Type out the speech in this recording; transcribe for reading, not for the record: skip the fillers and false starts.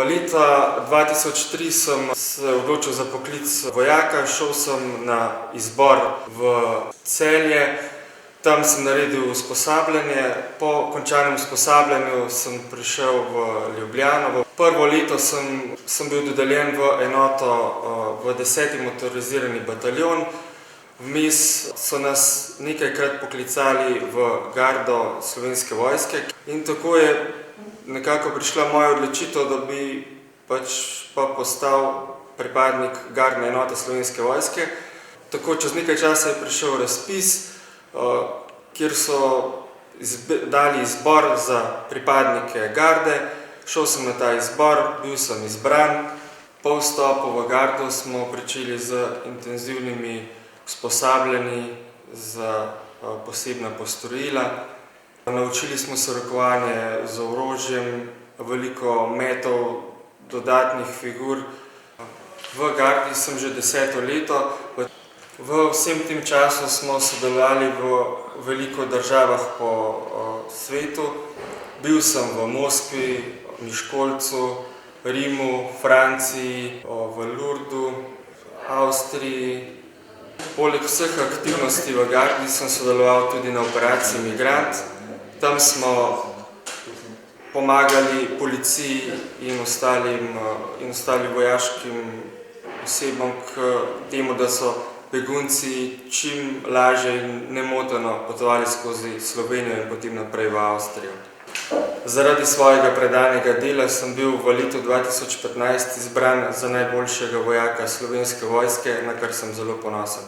Leta 2003 sem se odločil za poklic vojaka, šel sem na izbor v Celje, tam sem naredil usposabljanje. Po končanem usposabljanju sem prišel v Ljubljano. Prvo leto sem bil dodeljen v enoto v 10. motorizirani bataljon. Vmes so nas nekajkrat poklicali v gardo Slovenske vojske in tako je nekako prišla moja odločitev, da bi pa postal pripadnik gardne enote Slovenske vojske. Tako čez nekaj časa je prišel razpis, kjer so dali izbor za pripadnike garde. Šel sem na ta izbor, bil sem izbran. Po vstopu v gardo smo pričeli z intenzivnimi usposabljanji za posebna postorila. Naučili smo se rokovanje z orožjem, veliko metov, dodatnih figur. V gardi sem že 10. leto. V vsem tem času smo sodelovali v veliko državah po svetu. Bil sem v Moskvi, Miškolcu, Rimu, Franciji, v Lourdu, Avstriji. Poleg vseh aktivnosti v gardi sem sodeloval tudi na operaciji Migrant. Tam smo pomagali policiji in ostalim vojaškim osebam k temu, da so begunci čim lažje in nemoteno potovali skozi Slovenijo in potem naprej v Avstrijo. Zaradi svojega predanega dela sem bil v letu 2015 izbran za najboljšega vojaka Slovenske vojske, na kar sem zelo ponosen.